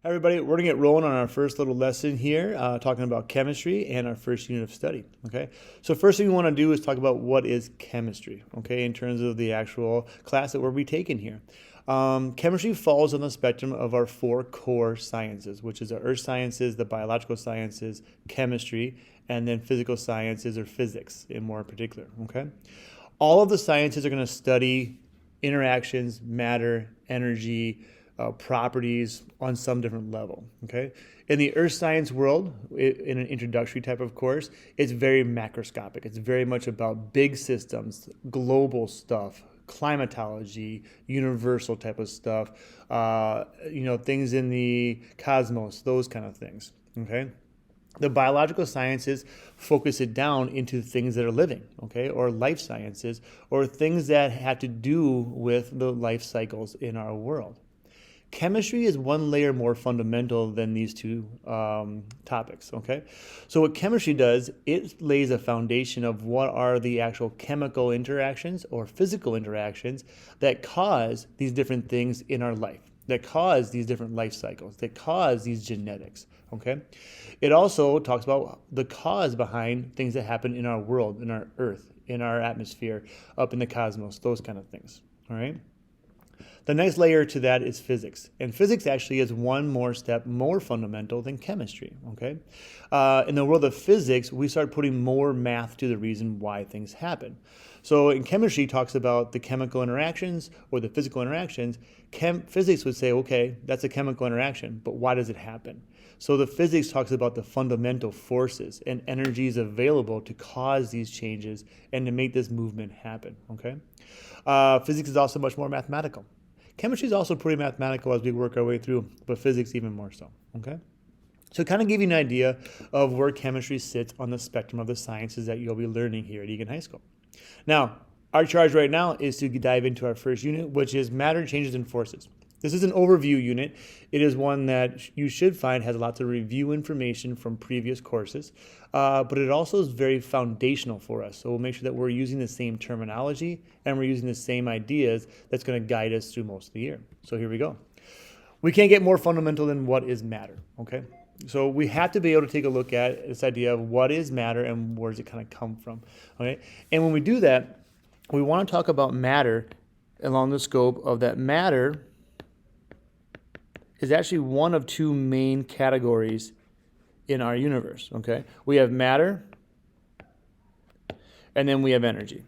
Hi everybody, we're gonna get rolling on our first little lesson here, talking about chemistry and our first unit of study, okay? So first thing we wanna do is talk about what is chemistry, okay, in terms of the actual class that we'll be taking here. Chemistry falls on the spectrum of our four core sciences, which is the earth sciences, the biological sciences, chemistry, and then physical sciences or physics in more particular, okay? All of the sciences are gonna study interactions, matter, energy, properties on some different level, okay? In the earth science world, in an introductory type of course, it's very macroscopic. It's very much about big systems, global stuff, climatology, universal type of stuff, things in the cosmos, those kind of things, okay? The biological sciences focus it down into things that are living, okay, or life sciences, or things that have to do with the life cycles in our world. Chemistry is one layer more fundamental than these two topics, okay? So what chemistry does, it lays a foundation of what are the actual chemical interactions or physical interactions that cause these different things in our life, that cause these different life cycles, that cause these genetics, okay? It also talks about the cause behind things that happen in our world, in our earth, in our atmosphere, up in the cosmos, those kind of things, all right? The next layer to that is physics. And physics actually is one more step more fundamental than chemistry, okay? In the world of physics, we start putting more math to the reason why things happen. So in chemistry, it talks about the chemical interactions or the physical interactions. Physics would say, okay, that's a chemical interaction, but why does it happen? So the physics talks about the fundamental forces and energies available to cause these changes and to make this movement happen, okay? Physics is also much more mathematical. Chemistry is also pretty mathematical as we work our way through, but physics even more so, okay? So kind of give you an idea of where chemistry sits on the spectrum of the sciences that you'll be learning here at Egan High School. Now, our charge right now is to dive into our first unit, which is matter, changes, and forces. This is an overview unit. It is one that you should find has lots of review information from previous courses, but it also is very foundational for us. So we'll make sure that we're using the same terminology and we're using the same ideas that's going to guide us through most of the year. So here we go. We can't get more fundamental than what is matter, okay? So we have to be able to take a look at this idea of what is matter and where does it kind of come from, okay? And when we do that, we want to talk about matter along the scope of that matter is actually one of two main categories in our universe, okay? We have matter, and then we have energy.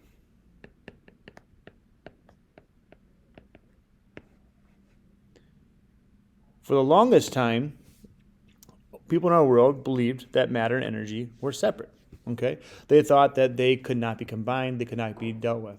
For the longest time, people in our world believed that matter and energy were separate, okay? They thought that they could not be combined, they could not be dealt with.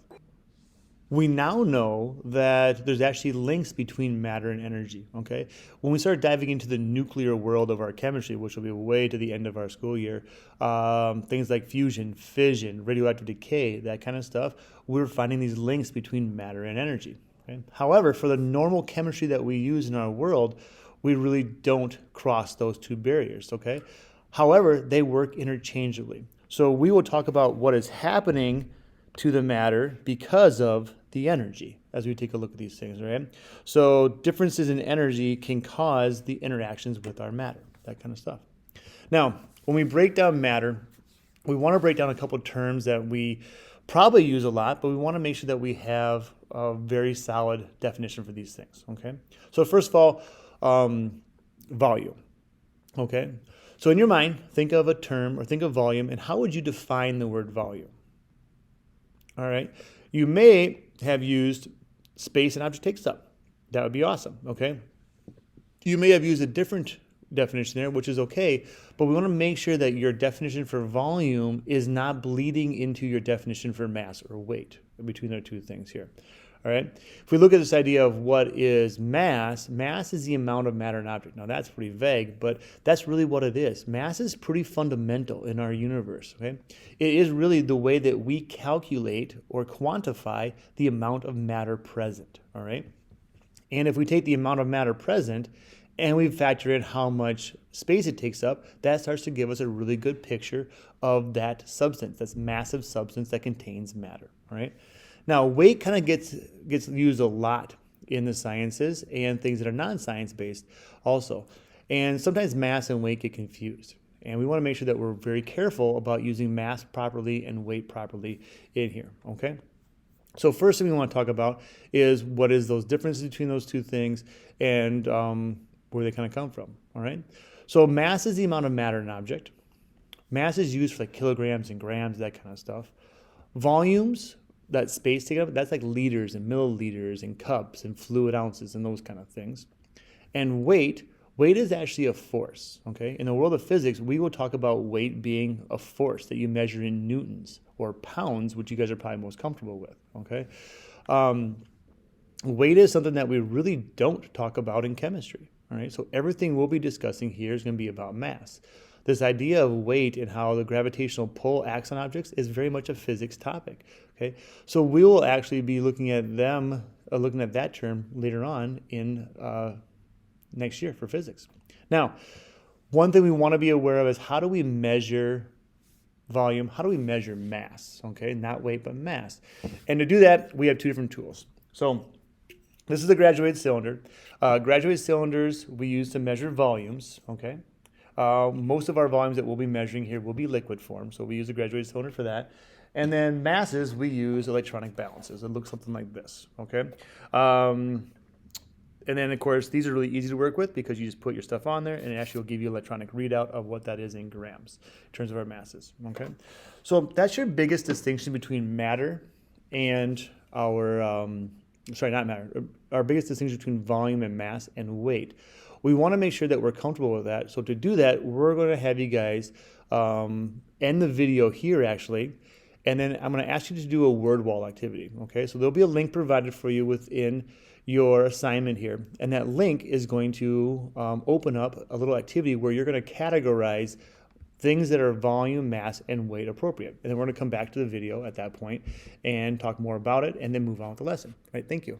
We now know that there's actually links between matter and energy, okay? When we start diving into the nuclear world of our chemistry, which will be way to the end of our school year, things like fusion, fission, radioactive decay, that kind of stuff, we're finding these links between matter and energy, okay? However, for the normal chemistry that we use in our world, we really don't cross those two barriers, okay? However, they work interchangeably. So we will talk about what is happening to the matter because of the energy as we take a look at these things, right? So differences in energy can cause the interactions with our matter, that kind of stuff. Now, when we break down matter, we want to break down a couple of terms that we probably use a lot, but we want to make sure that we have a very solid definition for these things, okay? So first of all, volume, okay? So in your mind, think of a term or think of volume, and how would you define the word volume? All right, you may have used space an object takes up. That would be awesome, okay? You may have used a different definition there, which is okay, but we want to make sure that your definition for volume is not bleeding into your definition for mass or weight between the two things here. All right. If we look at this idea of what is mass, mass is the amount of matter in an object. Now that's pretty vague, but that's really what it is. Mass is pretty fundamental in our universe. Okay. It is really the way that we calculate or quantify the amount of matter present. All right. And if we take the amount of matter present and we factor in how much space it takes up, that starts to give us a really good picture of that substance, that's massive substance that contains matter. All right. Now, weight kind of gets used a lot in the sciences and things that are non-science based also. And sometimes mass and weight get confused. And we want to make sure that we're very careful about using mass properly and weight properly in here, okay? So first thing we want to talk about is what is those differences between those two things and where they kind of come from, all right? So mass is the amount of matter in an object. Mass is used for like kilograms and grams, that kind of stuff. Volumes, that space taken up, that's like liters and milliliters and cups and fluid ounces and those kind of things. And weight is actually a force, okay? In the world of physics, we will talk about weight being a force that you measure in newtons or pounds, which you guys are probably most comfortable with, okay? Weight is something that we really don't talk about in chemistry, all right? So everything we'll be discussing here is going to be about mass. This idea of weight and how the gravitational pull acts on objects is very much a physics topic, okay? So we will actually be looking at that term later on in next year for physics. Now, one thing we want to be aware of is how do we measure volume? How do we measure mass? Okay, not weight, but mass. And to do that, we have two different tools. So this is a graduated cylinder. Graduated cylinders we use to measure volumes, okay? Most of our volumes that we'll be measuring here will be liquid form, so we use a graduated cylinder for that. And then masses, we use electronic balances. It looks something like this, okay? And then, of course, these are really easy to work with because you just put your stuff on there and it actually will give you an electronic readout of what that is in grams in terms of our masses, okay? So that's your biggest distinction between matter and our, our biggest distinction between volume and mass and weight. We want to make sure that we're comfortable with that. So to do that, we're going to have you guys end the video here actually, and then I'm going to ask you to do a word wall activity, okay? So there'll be a link provided for you within your assignment here, and that link is going to open up a little activity where you're going to categorize things that are volume, mass, and weight appropriate. And then we're going to come back to the video at that point and talk more about it and then move on with the lesson. All right, thank you.